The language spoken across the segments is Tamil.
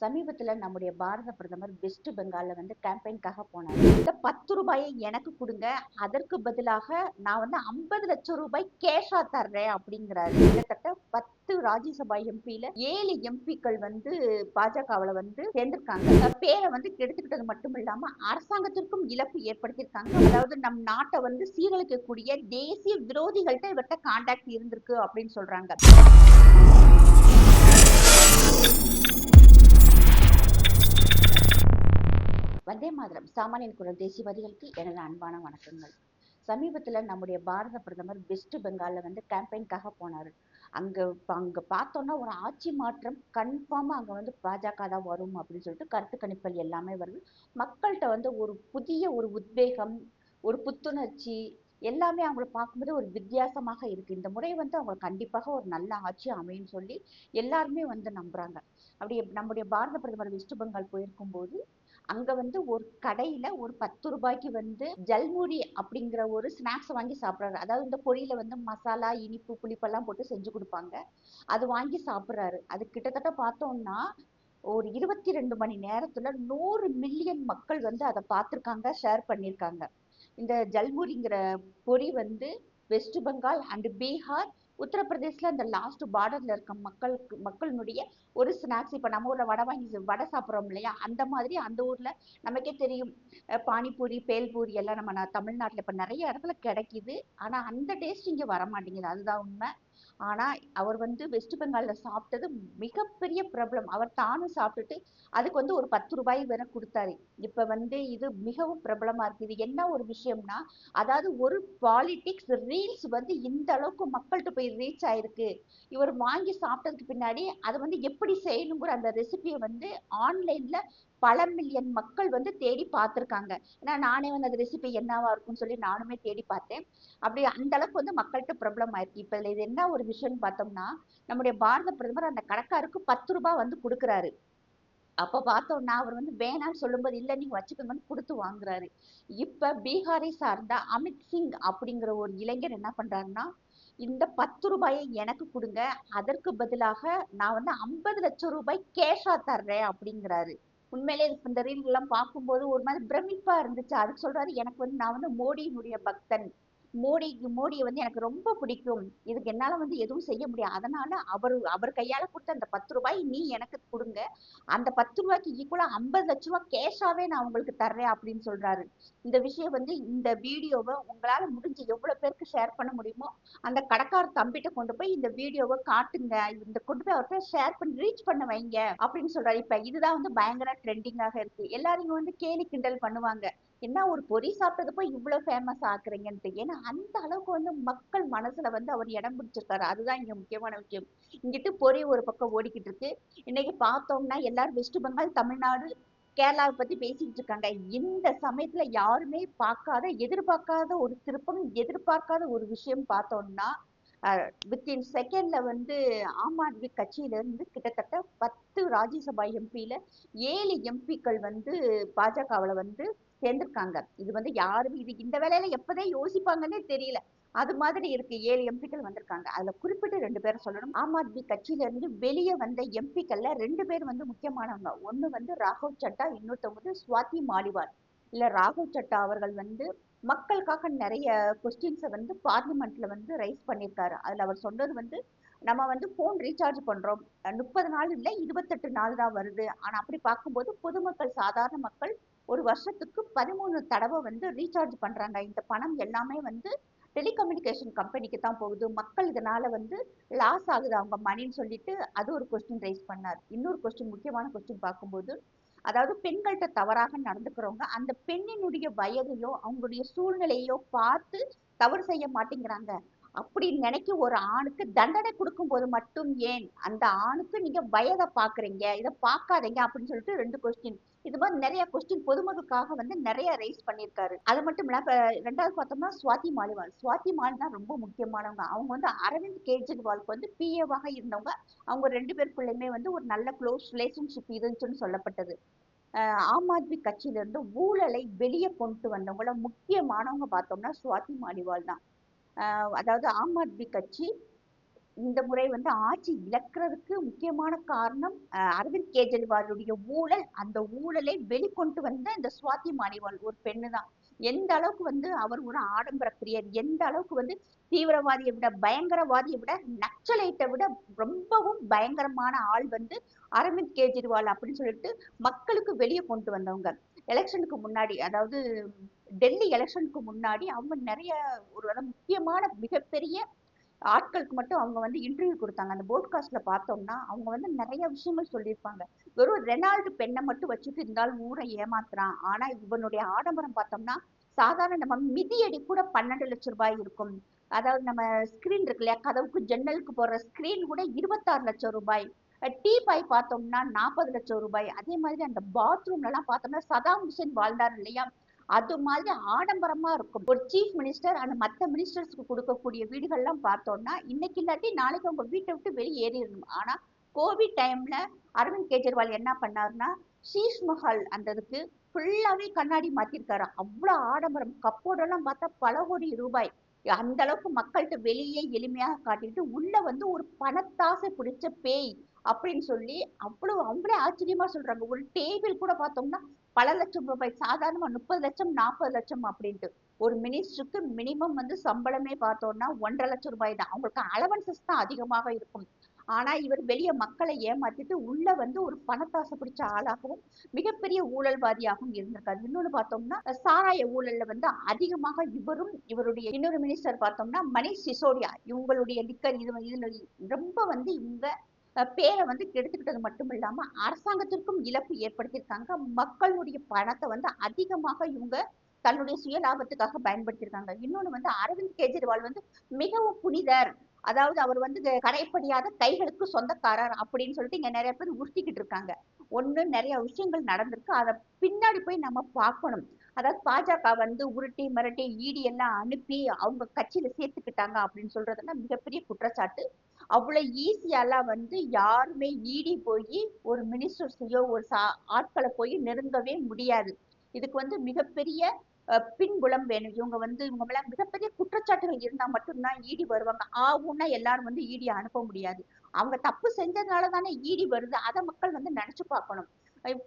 சமீபத்துல நம்முடைய பாரத பிரதமர் வெஸ்ட் பெங்கால்ல கேம்பெயின்காக போனாரு. இந்த 10 ரூபாயை எனக்கு குடுங்க. அதற்கு பதிலாக நான் 50 லட்சம் ரூபாய் கேஷா தர்றேன் அப்படிங்கிறாரு. கிட்டத்தட்ட 10 ராஜ்யசபா எம்பில 7 எம்பிக்கள் பாஜகவுல சேர்ந்திருக்காங்க. பேரை கெடுத்துக்கிட்டது மட்டும் இல்லாம அரசாங்கத்திற்கும் இழப்பு ஏற்படுத்தியிருக்காங்க. அதாவது நம் நாட்டை சீரழிக்கக்கூடிய தேசிய விரோதிகள்கிட்ட இவர்கிட்ட கான்டாக்ட் இருந்திருக்கு அப்படின்னு சொல்றாங்க. வந்தே மாதரம் சாமானியன் குரல் தேசியவாதிகளுக்கு எனது அன்பான வணக்கங்கள். சமீபத்துல நம்முடைய பாரத பிரதமர் வெஸ்ட் பெங்கால்ல கேம்பெயின்காக போனாரு. அங்க பார்த்தோம்னா ஒரு ஆட்சி மாற்றம் கன்ஃபார்மா அங்க பாஜக தான் வரும் அப்படின்னு சொல்லிட்டு கருத்து கணிப்புகள் எல்லாமே வருது. மக்கள்கிட்ட ஒரு புதிய ஒரு உத்வேகம், ஒரு புத்துணர்ச்சி எல்லாமே அவங்கள பார்க்கும்போது ஒரு வித்தியாசமாக இருக்கு. இந்த முறை அவங்க கண்டிப்பாக ஒரு நல்ல ஆட்சி அமையும் சொல்லி எல்லாருமே நம்புறாங்க. அப்படி நம்முடைய பாரத பிரதமர் வெஸ்ட் பெங்கால் போயிருக்கும் போது அங்க ஒரு கடையில ஒரு 10 ரூபாய்க்கு ஜல்முரி அப்படிங்கிற ஒரு ஸ்நாக்ஸ் வாங்கி சாப்பிடுறாரு. அதாவது இந்த பொரியில மசாலா, இனிப்பு, புளிப்பெல்லாம் போட்டு செஞ்சு கொடுப்பாங்க. அது வாங்கி சாப்பிடுறாரு. அது கிட்டத்தட்ட பார்த்தோம்னா ஒரு 22 மணி நேரத்துல 100 மில்லியன் மக்கள் அதை பார்த்திருக்காங்க, ஷேர் பண்ணியிருக்காங்க. இந்த ஜல்முரிங்கிற பொரி வெஸ்ட் பெங்கால் அண்ட் பீகார், உத்தரப்பிரதேஷ்ல அந்த லாஸ்ட் பார்டர்ல இருக்க மக்களுடைய ஒரு ஸ்நாக்ஸ். இப்ப நம்ம ஊர்ல வடை வாங்கி வடை சாப்பிட்றோம் இல்லையா, அந்த மாதிரி அந்த ஊர்ல நமக்கே தெரியும். பானிபூரி, பேல்பூரி எல்லாம் நம்ம தமிழ்நாட்டுல இப்ப நிறைய இடத்துல கிடைக்குது. ஆனா அந்த டேஸ்ட் இங்க வர மாட்டேங்குது, அதுதான் உண்மை. ஆனா அவர் வெஸ்ட் பெங்கால்ல சாப்பிட்டது மிகப்பெரிய பிரபலம். அவர் தானும் சாப்பிட்டுட்டு அதுக்கு ஒரு 10 ரூபாய் வேற கொடுத்தாரு. இப்ப இது மிகவும் பிரபலமா இருக்கு. இது என்ன ஒரு விஷயம்னா, அதாவது ஒரு பாலிடிக்ஸ் ரீல்ஸ் இந்த அளவுக்கு மக்கள்கிட்ட போய் ரீச் ஆயிருக்கு. இவர் வாங்கி சாப்பிட்டதுக்கு பின்னாடி அதை எப்படி செய்யணுங்கிற அந்த ரெசிபியை ஆன்லைன்ல பல மில்லியன் மக்கள் தேடி பார்த்திருக்காங்க. ஏன்னா நானே அந்த ரெசிபி என்னவா இருக்கும்னு சொல்லி நானுமே தேடி பார்த்தேன். அப்படி அந்த அளவுக்கு மக்கள்கிட்ட பிரபலம் ஆயிருக்கு. இப்ப இதுல இது என்ன ஒரு விஷயம்னு பார்த்தோம்னா, நம்முடைய பாரத பிரதமர் அந்த கடைக்காருக்கு 10 ரூபாய் கொடுக்குறாரு. அப்ப பார்த்தோம்னா அவர் வேணாம்னு சொல்லும்போது இல்ல நீங்க வச்சுக்கோங்கன்னு கொடுத்து வாங்குறாரு. இப்ப பீகாரை சார்ந்த அமித் சிங் அப்படிங்கிற ஒரு இளைஞர் என்ன பண்றாருன்னா, இந்த 10 ரூபாயை எனக்கு கொடுங்க. அதற்கு பதிலாக நான் 50 லட்சம் ரூபாய் கேஷா தர்றேன் அப்படிங்கிறாரு. உண்மையிலே இந்த ரீல் எல்லாம் பார்க்கும்போது ஒரு மாதிரி பிரமிப்பா இருந்துச்சு. அதுக்கு சொல்றாரு, எனக்கு நான் மோடியினுடைய பக்தன். மோடியை எனக்கு ரொம்ப பிடிக்கும். இதுக்கு என்னால எதுவும் செய்ய முடியாது. அதனால அவர் கையால கொடுத்த அந்த 10 ரூபாய் நீ எனக்கு கொடுங்க. அந்த 10 ரூபாய்க்கு ஈக்குவலா 50 லட்சம் ரூபாய் கேஷாவே நான் உங்களுக்கு தர்றேன் அப்படின்னு சொல்றாரு. இந்த விஷயம் இந்த வீடியோவை உங்களால முடிஞ்சு எவ்வளவு பேருக்கு ஷேர் பண்ண முடியுமோ அந்த கடைக்கார தம்பிட்ட கொண்டு போய் இந்த வீடியோவை காட்டுங்க. இந்த கொண்டு போய் அவர்கிட்ட ஷேர் பண்ணி ரீச் பண்ண வைங்க அப்படின்னு சொல்றாரு. இப்ப இதுதான் பயங்கர ட்ரெண்டிங்காக இருக்கு. எல்லாரும் கேலி கிண்டல் பண்ணுவாங்க. என்ன ஒரு பொரி சாப்பிட்டது போய் இவ்வளவு ஃபேமஸ் ஆக்குறீங்கன்ட்டு. ஏன்னா அந்த அளவுக்கு மக்கள் மனசுல அவர் இடம் பிடிச்சிருக்காரு. அதுதான் இங்க முக்கியமான விஷயம். இங்கிட்டு பொரி ஒரு பக்கம் ஓடிக்கிட்டு இருக்கு. இன்னைக்கு பார்த்தோம்னா எல்லாரும் வெஸ்ட் பெங்கால், தமிழ்நாடு, கேரளாவை பத்தி பேசிட்டு இருக்காங்க. இந்த சமயத்துல யாருமே எதிர்பார்க்காத ஒரு திருப்பம், எதிர்பார்க்காத ஒரு விஷயம் பார்த்தோம்னா, வித்தின் செகண்ட்ல ஆம் ஆத்மி கட்சியில இருந்து கிட்டத்தட்ட 10 ராஜ்யசபா எம்பில 7 எம்பிக்கள் பாஜகவுல சேர்ந்திருக்காங்க. இது யாருமே இந்த வேலையில எப்பதான் யோசிப்பாங்கன்னே தெரியல. அது மாதிரி இருக்கு. 7 எம்பிக்கள் வந்திருக்காங்க. அதுல குறிப்பிட்டு 2 பேரை சொல்லணும். ஆம் ஆத்மி கட்சியில இருந்து வெளியே வந்த எம்பிக்கள்ல 2 பேர் முக்கியமானவங்க. ஒண்ணு ராகவ் சட்டா, இன்னொருத்தவங்க சுவாதி மாலிவால். இல்ல ராகவ் சட்டா அவர்கள் மக்களுக்காக நிறைய கொஸ்டின்ஸை பார்லிமெண்ட்ல ரைஸ் பண்ணியிருக்காரு. அதுல அவர் சொன்னது நம்ம போன் ரீசார்ஜ் பண்றோம். 30 நாள் இல்ல 28 நாள் தான் வருது. ஆனா அப்படி பார்க்கும்போது பொதுமக்கள், சாதாரண மக்கள் ஒரு வருஷத்துக்கு 13 தடவை ரீசார்ஜ் பண்றாங்க. இந்த பணம் எல்லாமே டெலிகம்யூனிகேஷன் கம்பெனிக்கு தான் போகுது. மக்கள் இதனால லாஸ் ஆகுது அவங்க மணின்னு சொல்லிட்டு அது ஒரு கொஸ்டின் ரைஸ் பண்ணார். இன்னொரு கொஸ்டின், முக்கியமான கொஸ்டின் பார்க்கும்போது, அதாவது பெண்கள்கிட்ட தவறாக நடந்துக்கிறவங்க அந்த பெண்ணினுடைய வயதையோ அவங்களுடைய சூழ்நிலையோ பார்த்து தவறு செய்ய மாட்டேங்கிறாங்க. அப்படி நினைக்க ஒரு ஆணுக்கு தண்டனை கொடுக்கும் போது மட்டும் ஏன் அந்த ஆணுக்கு நீங்க வயதை பாக்குறீங்க, இதை பார்க்காதீங்க அப்படின்னு சொல்லிட்டு 2 கொஸ்டின். இது மாதிரி நிறைய கொஸ்டின் பொதுமக்களுக்காக நிறைய ரைஸ் பண்ணியிருக்காரு. அது மட்டும் இல்ல, ரெண்டாவது பார்த்தோம்னா சுவாதி மாலிவால். சுவாதி மால் தான் ரொம்ப முக்கியமானவங்க. அவங்க அரவிந்த் கெஜ்ரிவாலுக்கு பிஏவாக இருந்தவங்க. அவங்க 2 பேருக்குள்ளயுமே ஒரு நல்ல க்ளோஸ் ரிலேஷன்ஷிப் இருந்துச்சுன்னு சொல்லப்பட்டது. ஆம் ஆத்மி கட்சியில இருந்து ஊழலை வெளியே கொண்டு வந்தவங்கள முக்கியமானவங்க பார்த்தோம்னா சுவாதி மாலிவால் தான். அதாவது ஆம் ஆத்மி கட்சி இந்த முறை வந்து ஆட்சி இழக்கிறதுக்கு முக்கியமான காரணம் அரவிந்த் கெஜ்ரிவாலுடைய ஊழல். அந்த ஊழலை வெளிக்கொண்டு வந்த இந்த சுவாதி மாலிவால் ஒரு பெண்ணு தான். எந்த அளவுக்கு வந்து அவர் ஒரு ஆடம்பர பிரியர், எந்த அளவுக்கு வந்து தீவிரவாதியை விட, பயங்கரவாதியை விட, நக்சலைட்டை விட ரொம்பவும் பயங்கரமான ஆள் வந்து அரவிந்த் கெஜ்ரிவால் அப்படின்னு சொல்லிட்டு மக்களுக்கு வெளியே கொண்டு வந்தவங்க. எலெக்ஷனுக்கு முன்னாடி, அதாவது டெல்லி எலெக்ஷனுக்கு முன்னாடி அவங்க நிறைய ஒரு முக்கியமான மிகப்பெரிய ஆட்களுக்கு மட்டும் அவங்க வந்து இன்டர்வியூ கொடுத்தாங்க. அந்த போட்காஸ்ட்ல பார்த்தோம்னா அவங்க வந்து நிறைய விஷயங்கள் சொல்லியிருப்பாங்க. வெறும் ரெனால்டு பெண்ணை மட்டும் வச்சுட்டு இருந்தாலும் ஊரை ஏமாத்துறான். ஆனா இவனுடைய ஆடம்பரம் பார்த்தோம்னா சாதாரண நம்ம மிதியடி கூட 12 லட்சம் ரூபாய் இருக்கும். அதாவது நம்ம ஸ்கிரீன் இருக்கு இல்லையா, கதவுக்கு ஜன்னலுக்கு போடுற ஸ்கிரீன் கூட 26 லட்சம் ரூபாய். டீ பாய் பார்த்தோம்னா 40 லட்சம் ரூபாய். அதே மாதிரி அந்த பாத்ரூம்ல எல்லாம் பார்த்தோம்னா சதாம் ஹுசேன் வாழ்ந்தார் இல்லையா, அது மாதிரி ஆடம்பரமா இருக்கும். ஒரு சீஃப் மினிஸ்டர் அந்த மத்த மினிஸ்டர்ஸ்க்கு கொடுக்கக்கூடிய வீடுகள்லாம் பார்த்தோம்னா இன்னைக்கு இல்லாட்டி நாளைக்கு அவங்க வீட்டை விட்டு வெளியே ஏறிடணும். ஆனா கோவிட் டைம்ல அரவிந்த் கெஜ்ரிவால் என்ன பண்ணாருன்னா ஷீஷ் மஹால் அந்த இதுக்கு ஃபுல்லாவே கண்ணாடி மாத்திருக்காரு. அவ்வளவு ஆடம்பரம், கப்போர்டெல்லாம் பார்த்தா பல கோடி ரூபாய். அந்த அளவுக்கு மக்கள்கிட்ட வெளியே எளிமையாக காட்டிட்டு உள்ள வந்து ஒரு பணத்தாசை பிடிச்ச பேய் அப்படின்னு சொல்லி அவ்வளவு அவங்களே ஆச்சரியமா சொல்றாங்க. ஒரு டேபிள் கூட பார்த்தோம்னா பல லட்சம் ரூபாய், சாதாரணமா 30 லட்சம் 40 லட்சம் அப்படின்ட்டு. ஒரு மினிஸ்டருக்கு மினிமம் வந்து சம்பளமே பார்த்தோம்னா 1,50,000 தான். அவங்களுக்கு அலவன்சஸ் தான் அதிகமாக இருக்கும். ஆனா இவர் வெளிய மக்களை ஏமாத்திட்டு உள்ள வந்து ஒரு பணத்தாசை பிடிச்ச ஆளாகவும் மிகப்பெரிய ஊழல்வாதியாகவும் இருந்திருக்காரு. இன்னொன்னு பார்த்தோம்னா சாராய ஊழல்ல வந்து அதிகமாக இவரும் இவருடைய இன்னொரு மினிஸ்டர் பார்த்தோம்னா மணிஷ் சிசோடியா, இவங்களுடைய லிக்கர் இதுல ரொம்ப வந்து இவங்க பேரை வந்து கெடுத்துக்கிட்டது மட்டும் இல்லாம அரசாங்கத்திற்கும் இழப்பு ஏற்படுத்தியிருக்காங்க. மக்களுடைய பணத்தை வந்து அதிகமாக இவங்க தன்னுடைய சுய லாபத்துக்காக பயன்படுத்தியிருக்காங்க. இன்னொன்னு வந்து அரவிந்த் கெஜ்ரிவால் வந்து மிகவும் புனிதர், அதாவது அவர் வந்து கரைப்படியாத கைகளுக்கு சொந்தக்காரர் அப்படின்னு சொல்லிட்டு இங்க நிறைய பேர் உருட்டிக்கிட்டு இருக்காங்க. ஒண்ணு நிறைய விஷயங்கள் நடந்திருக்கு, அதை பின்னாடி போய் நம்ம பார்க்கணும். அதாவது பாஜக வந்து உருட்டி மிரட்டி இடி எல்லாம் அனுப்பி அவங்க கட்சியில சேர்த்துக்கிட்டாங்க அப்படின்னு சொல்றதெல்லாம் மிகப்பெரிய குற்றச்சாட்டு. அவ்வளவு ஈஸியாலாம் வந்து யாருமே இடி போய் ஒரு மினிஸ்டர்ஸையோ ஒரு ஆட்களை போய் நெருங்கவே முடியாது. இதுக்கு வந்து மிகப்பெரிய பின்புலம் வேணும். இவங்க வந்து இவங்க மேல மிகப்பெரிய குற்றச்சாட்டுகள் இருந்தா மட்டும்தான் இடி வருவாங்க. ஆவுன்னா எல்லாரும் வந்து இடி அனுப்ப முடியாது. அவங்க தப்பு செஞ்சதுனால தானே இடி வருது, அதை மக்கள் வந்து நினைச்சு பார்க்கணும்.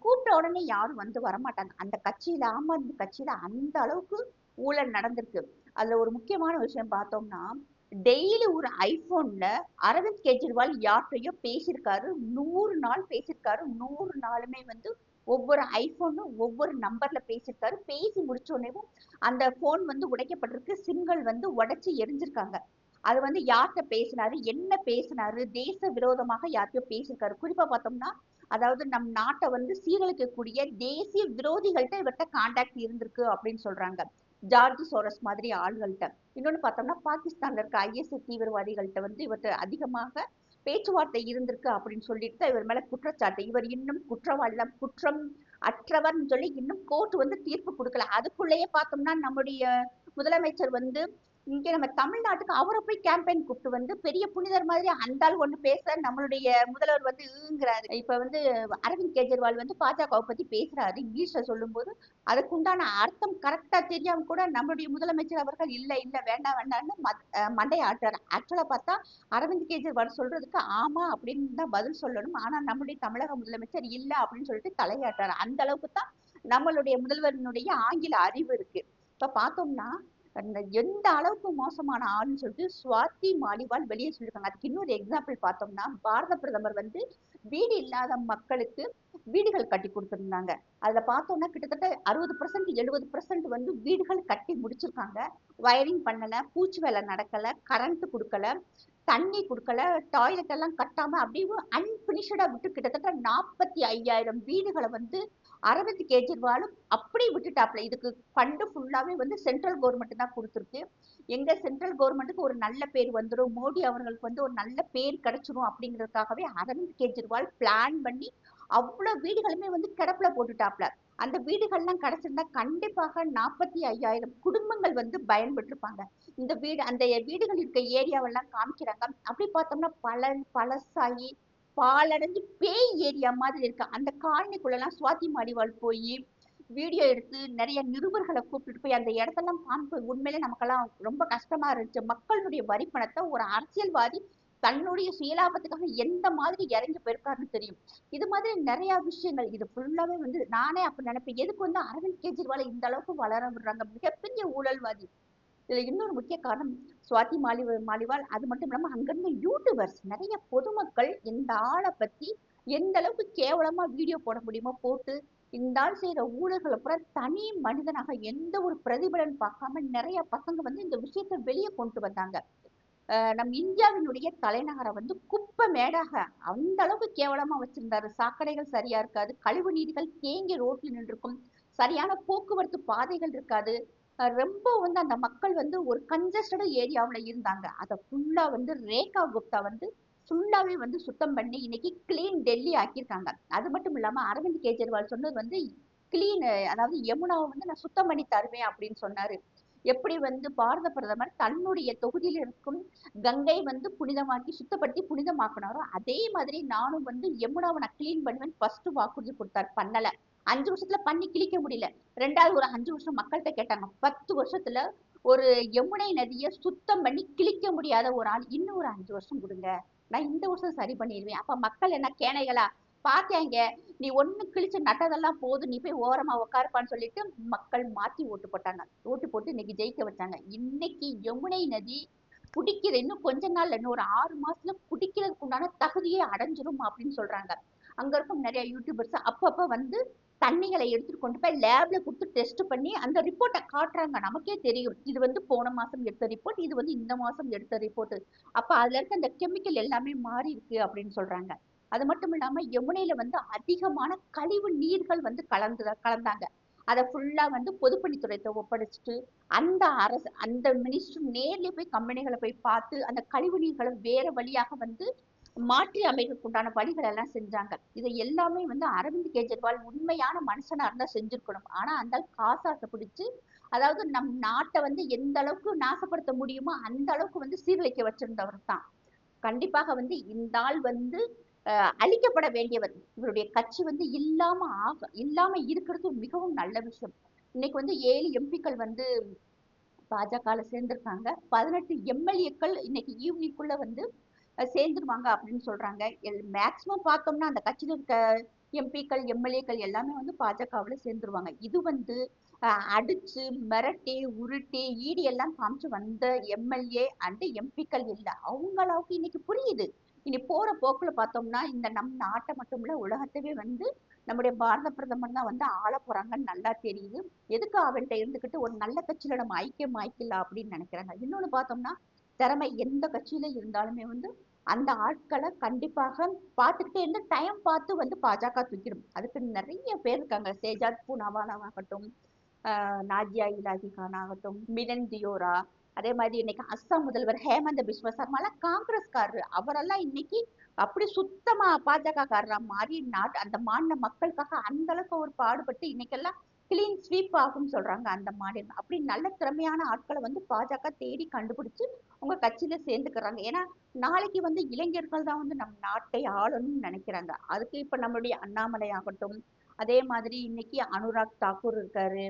கூப்பிட்ட உடனே யாரும் வந்து வரமாட்டாங்க. அந்த கட்சியில, ஆம் ஆத்மி கட்சியில அந்த அளவுக்கு ஊழல் நடந்திருக்கு. அதுல ஒரு முக்கியமான விஷயம் பார்த்தோம்னா டெய்லி ஒரு ஐபோன்ல அரவிந்த் கெஜ்ரிவால் யார்கிட்டயோ பேசியிருக்காரு. 100 நாள் பேசியிருக்காரு. 100 நாளுமே வந்து ஒவ்வொரு ஐபோனும் ஒவ்வொரு நம்பர்ல பேசியிருக்காரு. பேசி முடிச்ச உடனேவும் அந்த போன் வந்து உடைக்கப்பட்டிருக்கு. சிம்கள் வந்து உடைச்சு எரிஞ்சிருக்காங்க. அது வந்து யார்கிட்ட பேசினாரு, என்ன பேசினாரு, தேச விரோதமாக யார்கிட்டயோ பேசியிருக்காரு. குறிப்பா பார்த்தோம்னா அதாவது நம் நாட்டை வந்து சீரழிக்கக்கூடிய தேசிய விரோதிகள்கிட்ட இவர்கிட்ட கான்டாக்ட் இருந்திருக்கு அப்படின்னு சொல்றாங்க. ஜார்ஜ் சோரஸ் மாதிரி ஆள்கள்கிட்ட. இன்னொன்னு பார்த்தோம்னா பாகிஸ்தான்ல இருக்க ஐஎஸ்ஐ தீவிரவாதிகள்கிட்ட வந்து இவர்கிட்ட அதிகமாக பேச்சுவார்த்தை இருந்திருக்கு அப்படின்னு சொல்லிட்டு இவர் மேல குற்றச்சாட்டு. இவர் இன்னும் குற்றவாளி, குற்றம் அற்றவர்னு சொல்லி இன்னும் கோர்ட் வந்து தீர்ப்பு கொடுக்கல. அதுக்குள்ளேயே பார்த்தோம்னா நம்முடைய முதலமைச்சர் வந்து இங்க நம்ம தமிழ்நாட்டுக்கு அவரை போய் கேம்பெயின் கூப்பிட்டு வந்து பெரிய புனிதர் மாதிரி அந்த ஆள் ஒண்ணு பேச, நம்மளுடைய முதல்வர் வந்து ங்கிறாரு. இப்ப வந்து அரவிந்த் கெஜ்ரிவால் வந்து பாஜகவை பத்தி பேசுறாரு இங்கிலீஷ்ல சொல்லும் போது அதுக்கு உண்டான அர்த்தம் கரெக்டா தெரியாம கூட நம்மளுடைய முதலமைச்சர் அவர்கள் இல்ல இல்ல வேண்டாம் வேண்டாம்னு மண்டையை ஆட்டுறாரு. ஆக்சுவலா பார்த்தா அரவிந்த் கெஜ்ரிவால் சொல்றதுக்கு ஆமா அப்படின்னு தான் பதில் சொல்லணும். ஆனா நம்முடைய தமிழக முதலமைச்சர் இல்ல அப்படின்னு சொல்லிட்டு தலையாட்டுறாரு. அந்த அளவுக்கு தான் நம்மளுடைய முதல்வரினுடைய ஆங்கில அறிவு இருக்கு. இப்ப பார்த்தோம்னா எந்த அளவுக்கு மோசமான ஆளுன்னு சொல்லிட்டு சுவாதி மாலிவால் வெளியே சொல்லியிருக்காங்க. அதுக்கு இன்னொரு எக்ஸாம்பிள் பார்த்தோம்னா பாரத பிரதமர் வந்து வீடு இல்லாத மக்களுக்கு வீடுகள் கட்டி கொடுத்திருந்தாங்க. அதுல பார்த்தோம்னா கிட்டத்தட்ட 60% 70% வந்து வீடுகள் கட்டி முடிச்சிருக்காங்க. வயரிங் பண்ணல, பூச்சி வேலை நடக்கல, கரண்ட் கொடுக்கல, தண்ணி கொடுக்கல, டாய்லெட் எல்லாம் கட்டாம அப்படியே அன்பினிஷ்டா விட்டு கிட்டத்தட்ட 45,000 வீடுகளை வந்து அரவிந்த் கெஜ்ரிவாலும் அப்படி விட்டுட்டாப்ல. இதுக்கு ஃபண்டு ஃபுல்லாவே வந்து சென்ட்ரல் கவர்மெண்ட் தான் கொடுத்துருக்கு. எங்க சென்ட்ரல் கவர்மெண்ட்டுக்கு ஒரு நல்ல பேர் வந்துடும், மோடி அவர்களுக்கு வந்து ஒரு நல்ல பேர் கிடைச்சிடும் அப்படிங்கிறதுக்காகவே அரவிந்த் கெஜ்ரிவால் பிளான் பண்ணி அவ்வளவு வீடுகளுமே வந்து கிடப்புல போட்டுட்டாப்ல. அந்த வீடுகள்லாம் கிடைச்சிருந்தா கண்டிப்பாக 45,000 குடும்பங்கள் வந்து பயன்பெற்றிருப்பாங்க. இந்த வீடு அந்த வீடுகள் இருக்க ஏரியாவெல்லாம் காமிக்கிறாங்க. அப்படி பார்த்தோம்னா பழசாகி பாலடைஞ்சு பேய் ஏரியா மாதிரி இருக்கு. அந்த காலனிக்குள்ளலாம் சுவாதி மாலிவால் போய் வீடியோ எடுத்து நிறைய நிருபர்களை கூப்பிட்டு போய் அந்த இடத்தெல்லாம் காமிப்பு உண்மையிலே நமக்கெல்லாம் ரொம்ப கஷ்டமா இருந்துச்சு. மக்களுடைய வரி பணத்தை ஒரு அரசியல்வாதி தன்னுடைய சுயலாபத்துக்காக எந்த மாதிரி இறங்கி போயிருக்காருன்னு தெரியும். இது மாதிரி நிறைய விஷயங்கள் இது ஃபுல்லாவே வந்து நானே அப்ப நினைப்பேன், எதுக்கு வந்து அரவிந்த் கெஜ்ரிவாலை இந்த அளவுக்கு வளர விடுறாங்க? மிகப்பெரிய ஊழல்வாதி. இதுல இன்னொரு முக்கிய காரணம் சுவாதி மாலிவால். அது மட்டும் இல்லாம அங்கிருந்த யூடியூபர்ஸ் நிறைய பொதுமக்கள் இந்த ஆளை பத்தி எந்த அளவுக்கு கேவலமா வீடியோ போட முடியுமோ போட்டு இந்த ஆள் செய்யற ஊழல்களை பூரா தனி மனிதனாக எந்த ஒரு பிரதிபலன் பார்க்காம நிறைய பசங்க வந்து இந்த விஷயத்தை வெளியே கொண்டு வந்தாங்க. நம் இந்தியாவினுடைய தலைநகரை வந்து குப்பை மேடாக அந்த அளவுக்கு கேவலமா வச்சிருந்தாரு. சாக்கடைகள் சரியா இருக்காது, கழிவு நீர்கள் தேங்கி ரோட்ல நின்றுருக்கும், சரியான போக்குவரத்து பாதைகள் இருக்காது. ரொம்ப வந்து அந்த மக்கள் வந்து ஒரு கன்ஜஸ்டட் ஏரியாவுல இருந்தாங்க. அதை ஃபுல்லா வந்து ரேகா குப்தா வந்து ஃபுல்லாவே வந்து சுத்தம் பண்ணி இன்னைக்கு கிளீன் டெல்லி ஆக்கியிருக்காங்க. அது மட்டும் இல்லாம அரவிந்த் கெஜ்ரிவால் சொன்னது வந்து கிளீன், அதாவது யமுனாவை வந்து நான் சுத்தம் பண்ணி தருவேன் அப்படின்னு சொன்னாரு. எப்படி வந்து பாரத பிரதமர் தன்னுடைய தொகுதியில் இருக்கும் கங்கை வந்து புனிதமாக்கி சுத்தப்படுத்தி புனிதமாக்கினாரோ அதே மாதிரி நானும் வந்து யமுனாவை நான் கிளீன் பண்ணுவேன் ஃபர்ஸ்ட் வாக்குறுதி கொடுத்தாரு. பண்ணல. 5 வருஷத்துல பண்ணி கிழிக்க முடியல. ரெண்டாவது ஒரு 5 வருஷம் மக்கள்கிட்ட கேட்டாங்க. 10 வருஷத்துல ஒரு யமுனை நதியை சுத்தம் பண்ணி கிழிக்க முடியாத ஒரு ஆள் இன்னும் ஒரு 5 வருஷம் கொடுங்க, நான் இந்த வருஷம் சரி பண்ணிடுவேன். அப்ப மக்கள் என்ன கேனைகளா பாத்தியாங்க, நீ ஒண்ணு கிழிச்சு நட்டதெல்லாம் போதும், நீ போய் ஓரமா உட்காருப்பான்னு சொல்லிட்டு மக்கள் மாத்தி ஓட்டு போட்டாங்க. ஓட்டு போட்டு இன்னைக்கு ஜெயிக்க வச்சாங்க. இன்னைக்கு யமுனை நதி குடிக்கிற இன்னும் கொஞ்ச நாள்ல இன்னும் ஒரு 6 மாசத்துல குடிக்கிறதுக்கு உண்டான தகுதியை அடைஞ்சிரும் அப்படின்னு சொல்றாங்க. அங்க இருக்கும் நிறைய யூடியூபர்ஸ் அப்பப்ப வந்து தண்ணிகளை எடுத்துட்டு கொண்டு போய் லேப்ல கொடுத்து டெஸ்ட் பண்ணி அந்த ரிப்போர்ட்டை காட்டுறாங்க. நமக்கே தெரியும் இது வந்து போன மாசம் எடுத்த ரிப்போர்ட், இது வந்து இந்த மாசம் எடுத்த ரிப்போர்ட். அப்ப அதுல இருக்க அந்த கெமிக்கல் எல்லாமே மாறி இருக்கு அப்படின்னு சொல்றாங்க. அது மட்டும் இல்லாம யமுனையில வந்து அதிகமான கழிவு நீர்கள் வந்து கலந்தாங்க. அதை ஃபுல்லா வந்து பொதுப்பணித்துறையிட்ட ஒப்படைச்சிட்டு அந்த மினிஸ்டர் நேர்லயே போய் கம்பெனிகளை போய் பார்த்து அந்த கழிவு நீர்களை வேற வழியாக வந்து மாற்றி அமைக்கிறதுக்கு உண்டான வழிகள் எல்லாம் செஞ்சாங்க. இதை எல்லாமே வந்து அரவிந்த் கெஜ்ரிவால் உண்மையான மனுஷனா இருந்தா செஞ்சிருக்கணும். ஆனா அந்த காசாசை பிடிச்சு, அதாவது நம் நாட்டை வந்து எந்த அளவுக்கு நாசப்படுத்த முடியுமோ அந்த அளவுக்கு வந்து சீர்குலைக்க வச்சிருந்தவர் தான். கண்டிப்பாக வந்து இந்த ஆள் வந்து அழிக்கப்பட வேண்டியவர். இவருடைய கட்சி வந்து இல்லாம இருக்கிறது மிகவும் நல்ல விஷயம். இன்னைக்கு வந்து 7 எம்பிக்கள் வந்து பாஜகல சேர்ந்திருக்காங்க. 18 எம்எல்ஏக்கள் இன்னைக்கு ஈவினிங்குள்ள வந்து சேர்ந்துருவாங்க அப்படின்னு சொல்றாங்க. மேக்சிமம் பார்த்தோம்னா அந்த கட்சியில இருக்க எம்பிக்கள் எம்எல்ஏக்கள் எல்லாமே வந்து பாஜகவுல சேர்ந்துருவாங்க. இது வந்து அடிச்சு மிரட்டி உருட்டி ஈடி எல்லாம் காமிச்சு வந்த எம்எல்ஏ அண்ட் எம்பிக்கள் இல்ல. அவங்க அளவுக்கு இன்னைக்கு புரியுது. இனி போற போக்குல பார்த்தோம்னா இந்த நம் நாட்டை மட்டும் இல்ல உலகத்தவே வந்து நம்முடைய பாரத பிரதமர் தான் வந்து ஆள போறாங்கன்னு நல்லா தெரியுது. எதுக்கு அவன்கிட்ட இருந்துகிட்டு ஒரு நல்ல கட்சியில நம்ம ஐக்கியம் ஆயிக்கலாம் அப்படின்னு நினைக்கிறாங்க. இன்னொன்னு பார்த்தோம்னா திறமை எந்த கட்சியில இருந்தாலுமே வந்து அந்த ஆட்களை கண்டிப்பாக பார்த்துக்கிட்டே இருந்து டைம் பார்த்து வந்து பாஜக தூக்கிடும். அதுக்கு நிறைய பேர் இருக்காங்க. சேஜாத் பூனாவாலா ஆகட்டும், நாஜியா இலாஹி கான் ஆகட்டும், மிலன் தியோரா, அதே மாதிரி இன்னைக்கு அஸ்ஸாம் முதல்வர் ஹேமந்த பிஸ்வ சர்மாலாம் காங்கிரஸ்காரரு. அவரெல்லாம் இன்னைக்கு அப்படி சுத்தமா பாஜக காரரா மாறி அந்த மாநில மக்களுக்காக அந்த அளவுக்கு ஒரு பாடுபட்டு இன்னைக்கெல்லாம் கிளீன் ஸ்வீப் ஆகும்னு சொல்றாங்க அந்த மாநிலம். அப்படி நல்ல திறமையான ஆட்களை வந்து பாஜக தேடி கண்டுபிடிச்சு உங்க கட்சியில சேர்ந்துக்கிறாங்க. ஏன்னா நாளைக்கு வந்து இளைஞர்கள் தான் வந்து நம் நாட்டை ஆளணும்னு நினைக்கிறாங்க. அதுக்கு இப்ப நம்மளுடைய அண்ணாமலை ஆகட்டும், அதே மாதிரி இன்னைக்கு அனுராக் தாக்கூர் இருக்காரு,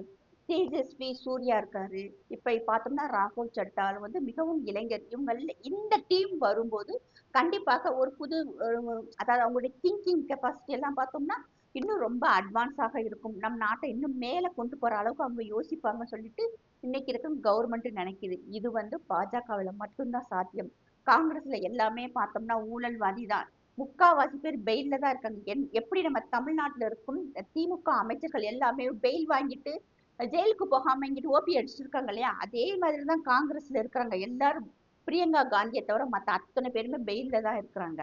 தேஜஸ்வி சூர்யா இருக்காரு, இப்ப பார்த்தோம்னா ராகுல் சட்டால் வந்து மிகவும் இளைஞர். இவங்க இந்த டீம் வரும்போது கண்டிப்பாக ஒரு புது அதாவது அவங்களுடைய திங்கிங் கெப்பாசிட்டி எல்லாம் பார்த்தோம்னா இன்னும் ரொம்ப அட்வான்ஸாக இருக்கும். நம் நாட்டை இன்னும் மேல கொண்டு போற அளவுக்கு அவங்க யோசிப்பாங்கன்னு சொல்லிட்டு இன்னைக்கு இருக்கும் கவர்மெண்ட் நினைக்குது. இது வந்து பாஜகவுல மட்டும்தான் சாத்தியம். காங்கிரஸ்ல எல்லாமே பார்த்தோம்னா ஊழல்வாதி தான். முக்காவாசி பேர் பெயில்ல தான் இருக்காங்க. எப்படி நம்ம தமிழ்நாட்டுல இருக்கும் திமுக அமைச்சர்கள் எல்லாமே பெயில் வாங்கிட்டு ஜெயிலுக்கு போகாம இங்கிட்டு ஓபி அடிச்சிருக்காங்க இல்லையா, அதே மாதிரிதான் காங்கிரஸ்ல இருக்கிறாங்க எல்லாரும். பிரியங்கா காந்தியை தவிர மத்த அத்தனை பேருமே பெயில்ல தான் இருக்கிறாங்க.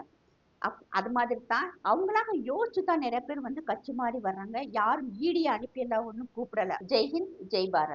அது மாதிரி தான் அவங்களாக யோசிச்சுதான் நிறைய பேர் வந்து கட்சி மாறி வர்றாங்க. யாரும் ஈடியை அனுப்பி எல்லாம் ஒன்றும் கூப்பிடல. ஜெய்ஹிந்த், ஜெய் பாரத்.